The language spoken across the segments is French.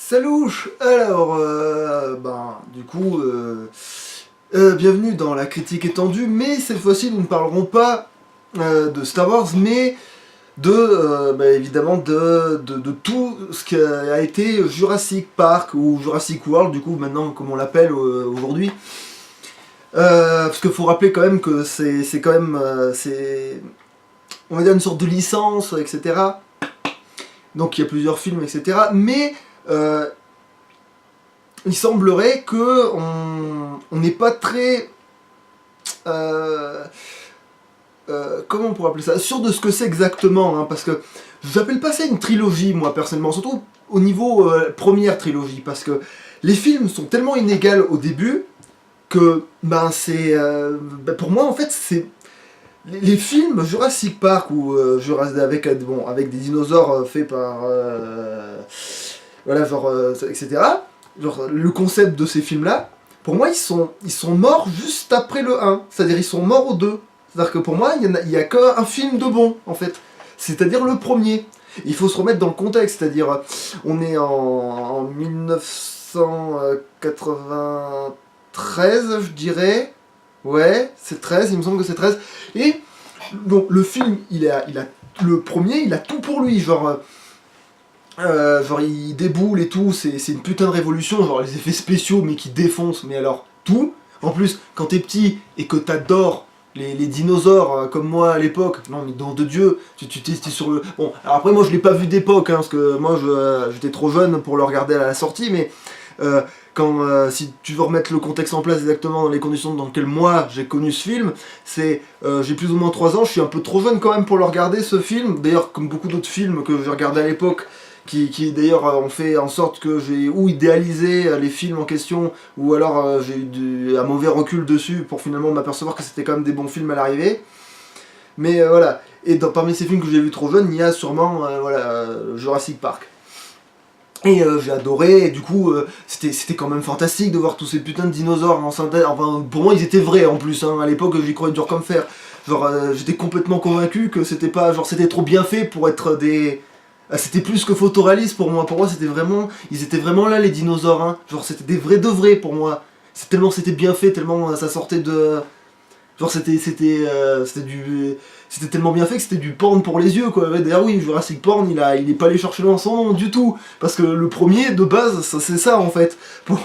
Salouche. Alors, bienvenue dans la critique étendue, mais cette fois-ci nous ne parlerons pas de Star Wars, mais évidemment de tout ce qui a été Jurassic Park, ou Jurassic World, du coup, maintenant, comme on l'appelle aujourd'hui. Parce qu'il faut rappeler quand même que c'est quand même, on va dire une sorte de licence, etc. Donc il y a plusieurs films, etc. Mais il semblerait que on n'est pas très... comment on pourrait appeler ça, sûr de ce que c'est exactement, hein, parce que j'appelle pas ça une trilogie, moi, personnellement, surtout au niveau première trilogie, parce que les films sont tellement inégaux au début, que, pour moi, en fait, c'est... Les films Jurassic Park, ou avec des dinosaures faits par... etc. Genre, le concept de ces films-là, pour moi, ils sont morts juste après le 1. C'est-à-dire, ils sont morts au 2. C'est-à-dire que pour moi, il y a qu'un film de bon, en fait. C'est-à-dire le premier. Il faut se remettre dans le contexte, c'est-à-dire, on est en 1993, je dirais. Ouais, c'est 13, il me semble que c'est 13. Et donc, le film, le premier, il a tout pour lui, genre il déboule et tout, c'est une putain de révolution, genre les effets spéciaux mais qui défoncent, mais alors tout. En plus, quand t'es petit et que t'adores les dinosaures comme moi à l'époque, non mais nom de Dieu, tu t'es sur le... Bon, alors après moi je l'ai pas vu d'époque, hein, parce que moi j'étais trop jeune pour le regarder à la sortie, mais si tu veux remettre le contexte en place exactement dans les conditions dans lesquelles moi j'ai connu ce film, c'est j'ai plus ou moins 3 ans, je suis un peu trop jeune quand même pour le regarder ce film, d'ailleurs comme beaucoup d'autres films que j'ai regardé à l'époque, qui d'ailleurs ont fait en sorte que j'ai ou idéalisé les films en question, ou alors j'ai eu un mauvais recul dessus pour finalement m'apercevoir que c'était quand même des bons films à l'arrivée. Mais voilà, et parmi ces films que j'ai vus trop jeunes, il y a sûrement Jurassic Park. Et j'ai adoré, et du coup c'était quand même fantastique de voir tous ces putains de dinosaures en synthèse. Enfin, pour moi ils étaient vrais en plus, hein. À l'époque j'y croyais dur comme fer. Genre j'étais complètement convaincu que c'était pas, genre c'était trop bien fait pour être des... C'était plus que photoréaliste pour moi c'était vraiment... Ils étaient vraiment là les dinosaures, hein. Genre c'était des vrais de vrais pour moi. C'est tellement c'était bien fait, tellement ça sortait de... Genre c'était tellement bien fait que c'était du porn pour les yeux, quoi. Ouais, d'ailleurs oui, Jurassic Porn, il est pas allé chercher loin son nom du tout. Parce que le premier, de base, c'est ça en fait. Pour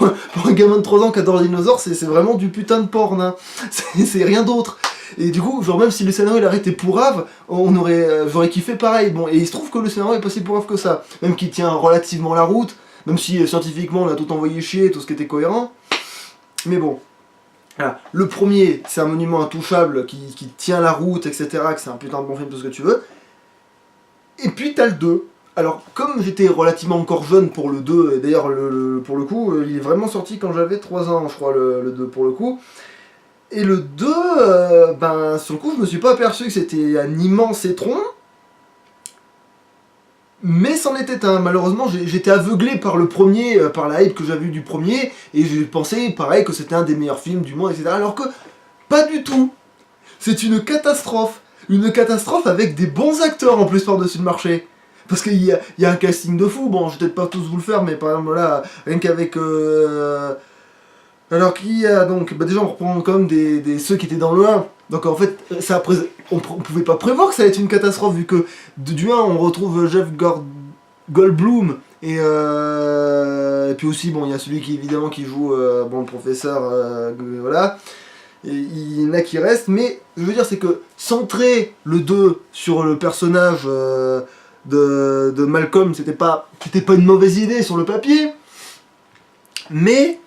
un gamin de 3 ans qui adore les dinosaures, c'est vraiment du putain de porn, hein. C'est rien d'autre. Et du coup, genre même si le scénario il arrêtait pourrave, j'aurais kiffé pareil. Bon, et il se trouve que le scénario est pas si pourrave que ça. Même qu'il tient relativement la route, même si scientifiquement on a tout envoyé chier, tout ce qui était cohérent. Mais bon. Voilà. Le premier, c'est un monument intouchable qui tient la route, etc., que c'est un putain de bon film, tout ce que tu veux. Et puis t'as le 2. Alors, comme j'étais relativement encore jeune pour le 2, et d'ailleurs, pour le coup, il est vraiment sorti quand j'avais 3 ans, je crois, le 2 pour le coup. Et le 2, sur le coup, je me suis pas aperçu que c'était un immense étron. Mais c'en était un. Malheureusement, j'étais aveuglé par le premier, par la hype que j'avais eu du premier, et j'ai pensé, pareil, que c'était un des meilleurs films du monde, etc. Alors que, pas du tout. C'est une catastrophe. Une catastrophe avec des bons acteurs en plus par-dessus le marché. Parce qu'il y a un casting de fou. Bon, je vais peut-être pas tous vous le faire, mais par exemple, là, rien qu'avec... Alors qui a donc... déjà on reprend quand même ceux qui étaient dans le 1. Donc en fait, on pouvait pas prévoir que ça allait être une catastrophe, vu que du 1 on retrouve Jeff Goldblum, et puis aussi bon il y a celui qui évidemment qui joue le professeur, voilà. Et il y en a qui restent, mais je veux dire c'est que centrer le 2 sur le personnage de Malcolm, c'était pas une mauvaise idée sur le papier, mais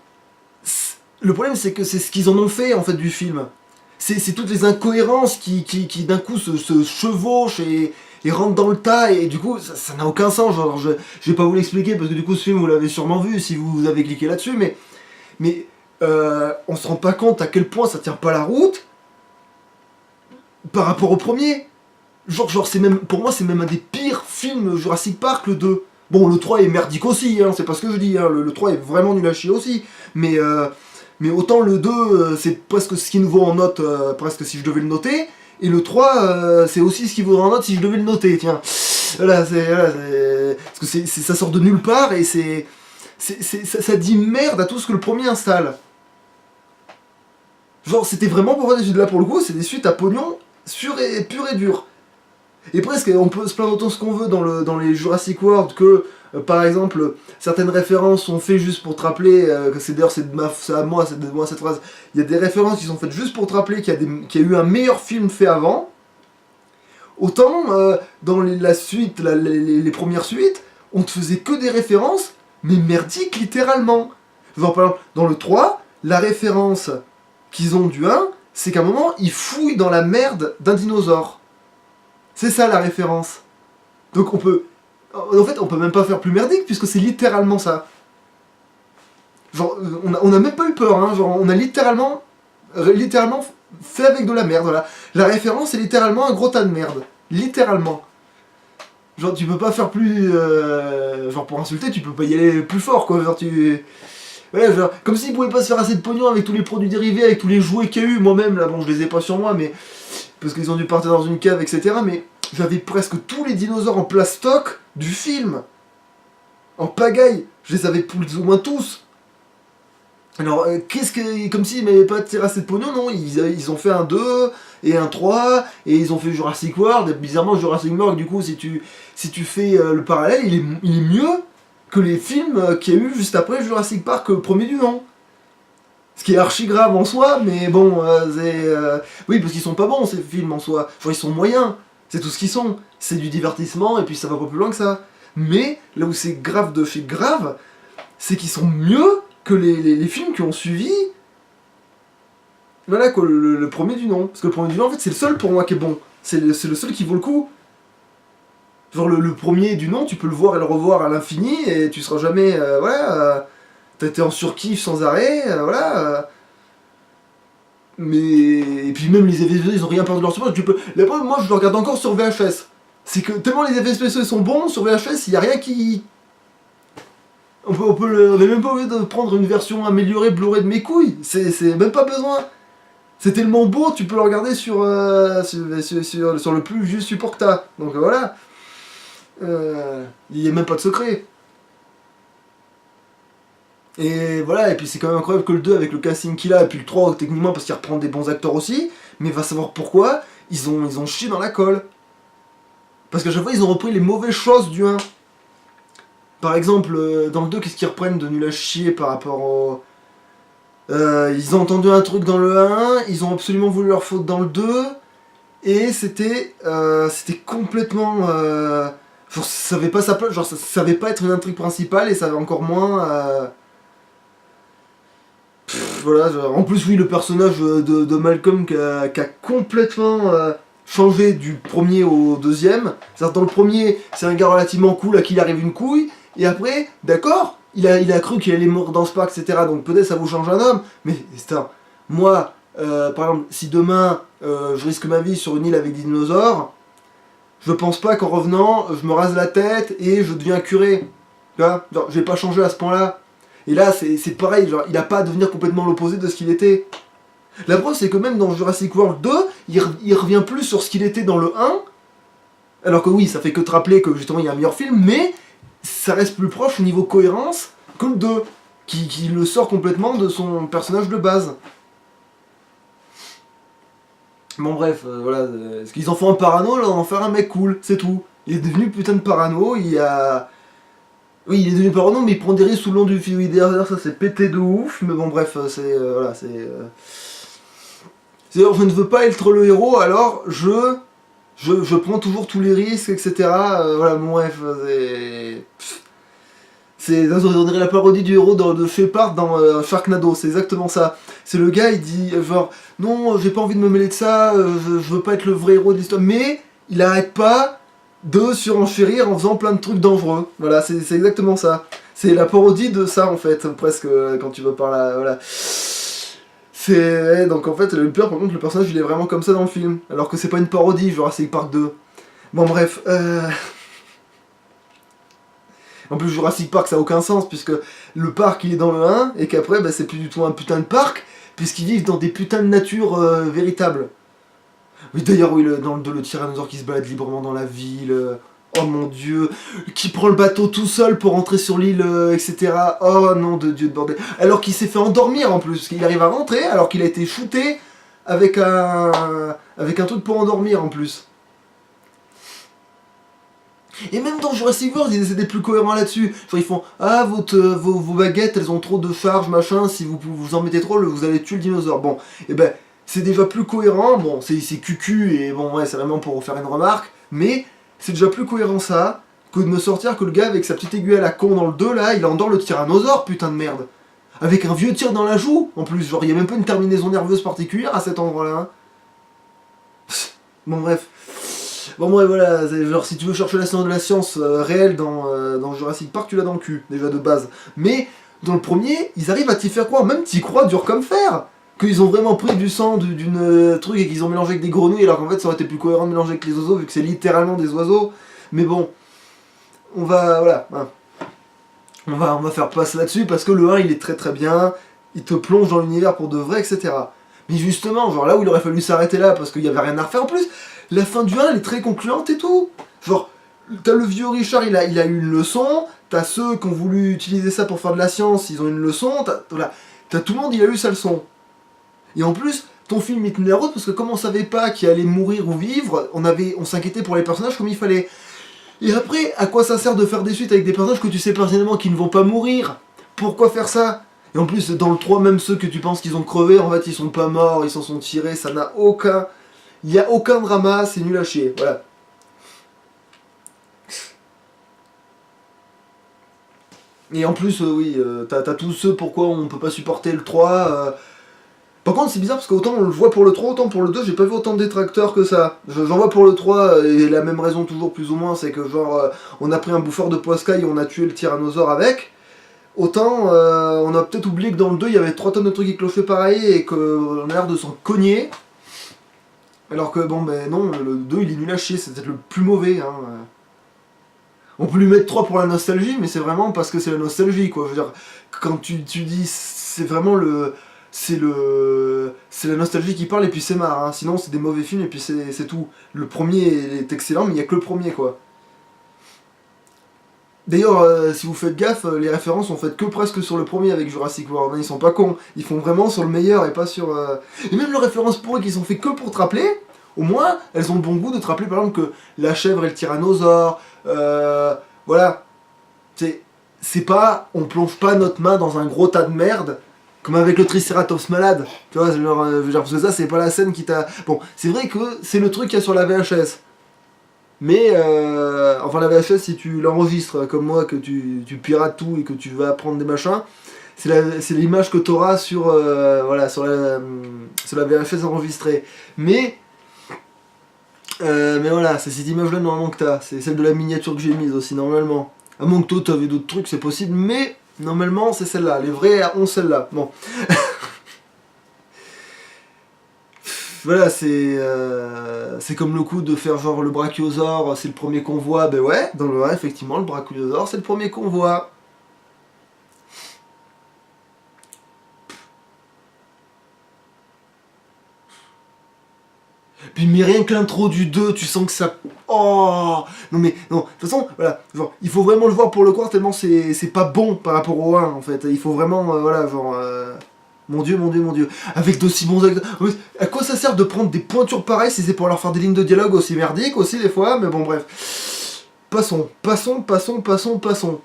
le problème c'est que c'est ce qu'ils en ont fait en fait du film. C'est toutes les incohérences qui d'un coup se chevauchent et rentrent dans le tas, et du coup ça n'a aucun sens. Genre, je vais pas vous l'expliquer parce que du coup ce film vous l'avez sûrement vu si vous avez cliqué là-dessus, mais on se rend pas compte à quel point ça tient pas la route par rapport au premier. Genre c'est même, pour moi c'est même un des pires films Jurassic Park, le 2. Bon, le 3 est merdique aussi, hein, c'est pas ce que je dis, hein, le 3 est vraiment nul à chier aussi, mais autant le 2, c'est presque ce qu'il nous vaut en note, presque si je devais le noter, et le 3, c'est aussi ce qu'il vaut en note si je devais le noter, tiens. Voilà, parce que ça sort de nulle part, et c'est... ça dit merde à tout ce que le premier installe. Genre, c'était vraiment pour faire des suites. Là, pour le coup, c'est des suites à pognon pur et dur. Et presque, on peut se plaindre autant ce qu'on veut dans les Jurassic World que, par exemple, certaines références sont faites juste pour te rappeler, que c'est d'ailleurs c'est à moi cette phrase, il y a des références qui sont faites juste pour te rappeler qu'il y a eu un meilleur film fait avant. Autant, dans la suite, les premières suites, on te faisait que des références, mais merdiques littéralement. Genre, par exemple, dans le 3, la référence qu'ils ont du 1, c'est qu'à un moment, ils fouillent dans la merde d'un dinosaure. C'est ça la référence. Donc on peut... En fait, on peut même pas faire plus merdique, puisque c'est littéralement ça. Genre, on a même pas eu peur, hein. Genre, on a littéralement fait avec de la merde, voilà. La référence, c'est littéralement un gros tas de merde. Littéralement. Genre, tu peux pas faire plus... genre, pour insulter, tu peux pas y aller plus fort, quoi. Genre, ouais, genre, comme s'ils pouvaient pas se faire assez de pognon avec tous les produits dérivés, avec tous les jouets qu'il y a eu, moi-même, là, bon, je les ai pas sur moi, mais... Parce qu'ils ont dû partir dans une cave, etc. Mais j'avais presque tous les dinosaures en plastoc du film. En pagaille. Je les avais plus ou moins tous. Alors, comme s'ils m'avaient pas tiré assez de pognon, non, ils ont fait un 2 et un 3, et ils ont fait Jurassic World, et bizarrement Jurassic World, du coup, si tu fais le parallèle, il est mieux que les films qu'il y a eu juste après Jurassic Park, premier du nom. Ce qui est archi grave en soi, mais bon, oui, parce qu'ils sont pas bons, ces films, en soi. Genre, ils sont moyens, c'est tout ce qu'ils sont. C'est du divertissement, et puis ça va pas plus loin que ça. Mais, là où c'est grave de chez grave, c'est qu'ils sont mieux que les films qui ont suivi. Voilà, quoi, le premier du nom. Parce que le premier du nom, en fait, c'est le seul pour moi qui est bon. C'est le seul qui vaut le coup. Genre, le premier du nom, tu peux le voir et le revoir à l'infini, et tu seras jamais, t'as été en surkiff sans arrêt, voilà. Mais... Et puis même les effets spéciaux, ils ont rien perdu de leur support. La preuve, moi, je le regarde encore sur VHS. C'est que tellement les effets spéciaux sont bons, sur VHS, il n'y a rien qui... On est même pas obligé de prendre une version améliorée Blu-ray de mes couilles. C'est même pas besoin. C'est tellement beau, tu peux le regarder sur le plus vieux support que t'as. Donc voilà. Il n'y a même pas de secret. Et voilà, et puis c'est quand même incroyable que le 2 avec le casting qu'il a, et puis le 3 techniquement parce qu'il reprend des bons acteurs aussi, mais va savoir pourquoi, ils ont chié dans la colle. Parce qu'à chaque fois ils ont repris les mauvaises choses du 1. Par exemple, dans le 2, qu'est-ce qu'ils reprennent de nul à chier par rapport au... ils ont entendu un truc dans le 1, ils ont absolument voulu leur faute dans le 2, et c'était complètement... genre ça savait pas sa place, genre ça savait pas être une intrigue principale, et ça avait encore moins... voilà, en plus oui, le personnage de Malcolm qui a complètement changé du premier au deuxième. C'est-à-dire dans le premier, c'est un gars relativement cool à qui il arrive une couille, et après, d'accord, il a cru qu'il allait mourir dans ce parc, etc. Donc peut-être ça vous change un homme, mais c'est moi, par exemple, si demain je risque ma vie sur une île avec des dinosaures, je pense pas qu'en revenant, je me rase la tête et je deviens curé. Tu vois, genre, je vais pas changer à ce point-là. Et là, c'est pareil, genre, il a pas à devenir complètement l'opposé de ce qu'il était. La preuve, c'est que même dans Jurassic World 2, il revient plus sur ce qu'il était dans le 1, alors que oui, ça fait que te rappeler que justement il y a un meilleur film, mais ça reste plus proche au niveau cohérence que le 2, qui le sort complètement de son personnage de base. Bon bref, voilà, est-ce qu'ils en font un parano, là, on en faire un mec cool, c'est tout. Il est devenu putain de parano, Oui, il est devenu parano, mais il prend des risques tout le long du film. Derrière ça, c'est pété de ouf, mais bon, bref, voilà, c'est-à-dire, je ne veux pas être le héros, alors je prends toujours tous les risques, etc. Voilà, bon, bref, on dirait la parodie du héros de Shepard dans Sharknado, c'est exactement ça. C'est le gars, il dit, genre, non, j'ai pas envie de me mêler de ça, je veux pas être le vrai héros de l'histoire, mais il arrête pas de surenchérir en faisant plein de trucs dangereux. Voilà, c'est exactement ça. C'est la parodie de ça, en fait, presque, quand tu vas par là, voilà. Donc en fait, le pire, par contre, le personnage, il est vraiment comme ça dans le film. Alors que c'est pas une parodie, Jurassic Park 2. Bon, bref, En plus, Jurassic Park, ça a aucun sens, puisque le parc, il est dans le 1, et qu'après, bah, c'est plus du tout un putain de parc, puisqu'ils vivent dans des putains de nature véritables. Oui, d'ailleurs, oui, dans le 2, le tyrannosaure qui se balade librement dans la ville. Oh mon dieu, qui prend le bateau tout seul pour rentrer sur l'île, etc. Oh non de dieu de bordel. Alors qu'il s'est fait endormir en plus, qu'il arrive à rentrer alors qu'il a été shooté avec un truc pour endormir en plus. Et même dans Jurassic World, ils essaient d'être plus cohérents là-dessus. Genre ils font ah vos baguettes elles ont trop de charge machin, si vous en mettez trop vous allez tuer le dinosaure. Bon, et ben c'est déjà plus cohérent, bon c'est cucu et bon ouais c'est vraiment pour faire une remarque, mais c'est déjà plus cohérent ça que de me sortir que le gars avec sa petite aiguille à la con dans le 2 là, il endort le tyrannosaure, putain de merde. Avec un vieux tir dans la joue, en plus, genre il y a même pas une terminaison nerveuse particulière à cet endroit-là. Hein. Bon bref. Bon bref voilà, genre si tu veux chercher la science de la science réelle dans Jurassic Park, tu l'as dans le cul, déjà de base. Mais dans le premier, ils arrivent à t'y faire croire, même t'y crois dur comme fer. Qu'ils ont vraiment pris du sang d'une truc et qu'ils ont mélangé avec des grenouilles alors qu'en fait ça aurait été plus cohérent de mélanger avec les oiseaux vu que c'est littéralement des oiseaux. Mais bon, on va, voilà, hein. On va faire passe là-dessus parce que le 1 il est très très bien, il te plonge dans l'univers pour de vrai, etc. Mais justement, genre là où il aurait fallu s'arrêter là parce qu'il y avait rien à refaire en plus, la fin du 1 elle est très concluante et tout. Genre, t'as le vieux Richard, il a eu une leçon, t'as ceux qui ont voulu utiliser ça pour faire de la science, ils ont une leçon, t'as tout le monde il a eu sa leçon. Et en plus, ton film il tenait la route parce que comme on savait pas qui allait mourir ou vivre, on s'inquiétait pour les personnages comme il fallait. Et après, à quoi ça sert de faire des suites avec des personnages que tu sais personnellement qu'ils ne vont pas mourir? Pourquoi faire ça? Et en plus, dans le 3, même ceux que tu penses qu'ils ont crevé, en fait ils sont pas morts, ils s'en sont tirés, ça n'a aucun... Il n'y a aucun drama, c'est nul à chier, voilà. Et en plus, oui, t'as tous ceux pourquoi on peut pas supporter le 3... Par contre, c'est bizarre parce qu'autant on le voit pour le 3, autant pour le 2, j'ai pas vu autant de détracteurs que ça. J'en vois pour le 3, et la même raison toujours plus ou moins, c'est que genre, on a pris un bouffeur de poiscaille et on a tué le tyrannosaure avec. Autant, on a peut-être oublié que dans le 2, il y avait 3 tonnes de trucs qui clochaient pareil et qu'on a l'air de s'en cogner. Alors que bon, ben non, le 2 il est nul à chier, c'est peut-être le plus mauvais. Hein. On peut lui mettre 3 pour la nostalgie, mais c'est vraiment parce que c'est la nostalgie, quoi. Je veux dire, quand tu dis, c'est vraiment le... C'est la nostalgie qui parle et puis c'est marre, hein. Sinon c'est des mauvais films et puis c'est tout. Le premier est excellent mais il n'y a que le premier quoi. D'ailleurs si vous faites gaffe, les références sont faites que presque sur le premier avec Jurassic World, hein. Ils sont pas cons, ils font vraiment sur le meilleur et pas sur... Et même les références pourries qu'ils ont fait que pour te rappeler, au moins elles ont le bon goût de te rappeler par exemple que la chèvre et le tyrannosaure, voilà. C'est pas, on plonge pas notre main dans un gros tas de merde comme avec le Triceratops malade, tu vois, genre, parce que ça c'est pas la scène qui t'a... Bon, c'est vrai que c'est le truc qu'il y a sur la VHS, mais, enfin la VHS si tu l'enregistres comme moi, que tu pirates tout et que tu vas prendre des machins, c'est l'image que t'auras sur, voilà, sur la VHS enregistrée, mais voilà, c'est cette image là normalement que t'as, c'est celle de la miniature que j'ai mise aussi normalement, à moins que toi t'avais d'autres trucs, c'est possible, mais... Normalement, c'est celle-là. Les vrais ont celle-là. Bon. Voilà, c'est comme le coup de faire genre le brachiosaure, c'est le premier qu'on voit. Ben ouais, dans le 1, effectivement, le brachiosaure, c'est le premier qu'on voit. Puis mais rien que l'intro du 2, tu sens que ça... Oh non mais, non, de toute façon, voilà, genre, il faut vraiment le voir pour le croire tellement c'est pas bon par rapport au 1, en fait. Il faut vraiment, voilà, genre... Mon dieu, mon dieu, mon dieu. Avec d'aussi bons acteurs. À quoi ça sert de prendre des pointures pareilles si c'est pour leur faire des lignes de dialogue aussi merdiques aussi des fois, mais bon bref. Passons, passons, passons, passons, passons.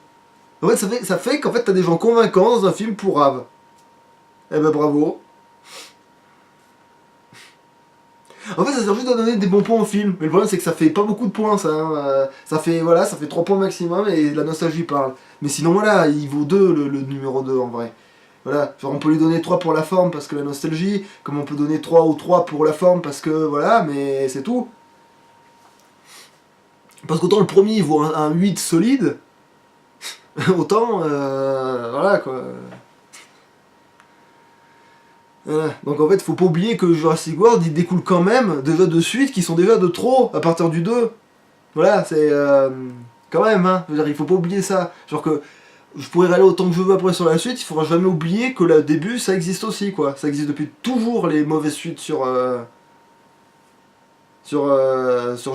En fait, ça fait qu'en fait t'as des gens convaincants dans un film pour Rave. Eh ben bravo. En fait, ça sert juste à donner des bons points au film. Mais le problème, c'est que ça fait pas beaucoup de points, ça. Hein. Ça fait, voilà, ça fait 3 points maximum et la nostalgie parle. Mais sinon, voilà, il vaut 2 le numéro 2 en vrai. Voilà, genre on peut lui donner 3 pour la forme parce que la nostalgie, comme on peut donner 3 ou 3 pour la forme parce que voilà, mais c'est tout. Parce qu'autant le premier il vaut un 8 solide, autant, voilà quoi. Voilà. Donc en fait, faut pas oublier que Jurassic World il découle quand même déjà de suites qui sont déjà de trop à partir du 2. Voilà, c'est quand même, hein. Je veux dire, il faut pas oublier ça. Genre que je pourrais aller autant que je veux après sur la suite, il faudra jamais oublier que le début ça existe aussi quoi. Ça existe depuis toujours les mauvaises suites sur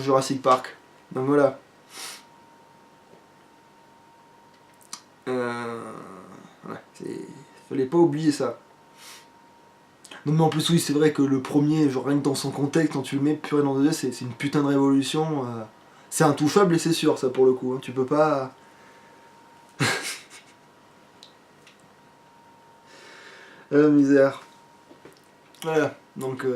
Jurassic Park. Donc voilà. Voilà, fallait pas oublier ça. Non mais en plus oui c'est vrai que le premier, genre rien que dans son contexte, quand tu le mets pur et nom de Dieu, c'est une putain de révolution. C'est intouchable et c'est sûr ça pour le coup, hein. Tu peux pas... La misère. Voilà, donc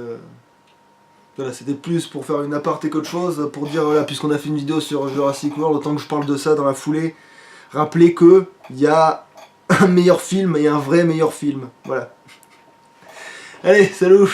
voilà, c'était plus pour faire une aparté qu'autre chose, pour dire, voilà, puisqu'on a fait une vidéo sur Jurassic World, autant que je parle de ça dans la foulée, rappeler que il y a un meilleur film et un vrai meilleur film. Voilà. Allez, salut.